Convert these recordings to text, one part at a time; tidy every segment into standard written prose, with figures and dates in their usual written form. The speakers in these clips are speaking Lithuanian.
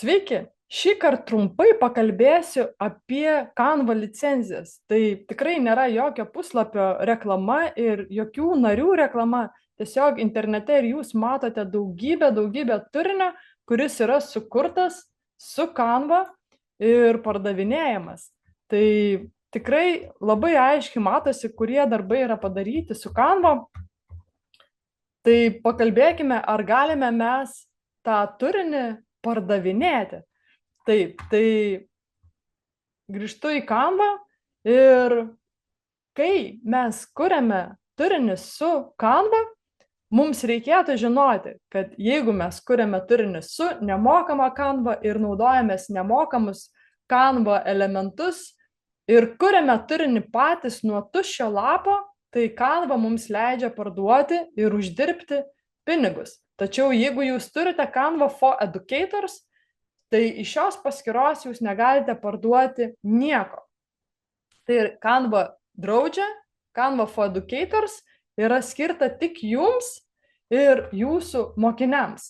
Sveiki! Šįkart trumpai pakalbėsiu apie Canva licenzijas. Tai tikrai nėra jokio puslapio reklama ir jokių narių reklama. Tiesiog internete ir jūs matote daugybę turinio, kuris yra sukurtas su Canva ir pardavinėjamas. Tai tikrai labai aiškiai matosi, kurie darbai yra padaryti su Canva. Tai pakalbėkime, ar galime mes tą turinį pardavinėti. Taip, tai grįžtu į Canva ir kai mes kuriame turinį su Canva, mums reikėtų žinoti, kad jeigu mes kuriame turinį su nemokama Canva ir naudojamės nemokamus Canva elementus ir kuriame turinį patys nuo tuščio lapo, tai Canva mums leidžia parduoti ir uždirbti pinigus. Tačiau jeigu jūs turite Canva for Educators, tai iš šios paskyros jūs negalite parduoti nieko. Tai Canva draudžia, Canva for Educators yra skirta tik jums ir jūsų mokiniams.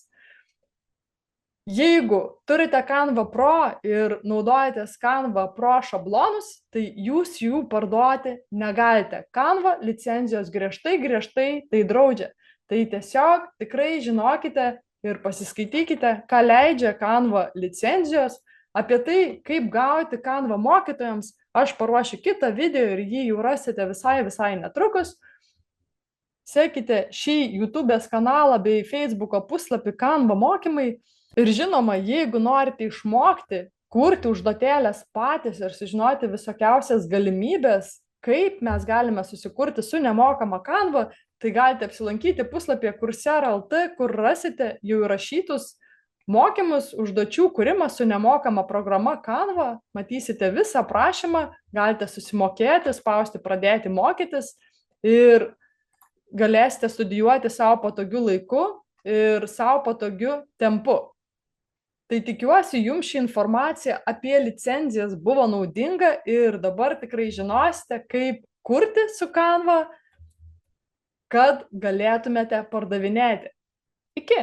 Jeigu turite Canva Pro ir naudojatės Canva Pro šablonus, tai jūs jų parduoti negalite. Canva licenzijos griežtai tai draudžia. Tai tiesiog tikrai žinokite ir pasiskaitykite, ką leidžia Canva licenzijos. Apie tai, kaip gauti Canva mokytojams, aš paruošiu kitą video ir jį jau rasite visai netrukus. Sekite šį YouTube'ės kanalą bei Facebook'o puslapį Canva mokymai. Ir žinoma, jeigu norite išmokti, kurti užduotėlės patys ir sužinoti visokiausias galimybės, kaip mes galime susikurti su nemokama Canva, tai galite apsilankyti puslapyje Coursera.lt, kur rasite jau įrašytus mokymus, užduočių kūrimą su nemokama programa Canva. Matysite visą aprašymą, galite susimokėti, spausti pradėti mokytis ir galėsite studijuoti savo patogiu laiku ir savo patogiu tempu. Tai tikiuosi, jums ši informacija apie licenzijas buvo naudinga ir dabar tikrai žinosite, kaip kurti su Canva, kad galėtumėte pardavinėti. Iki!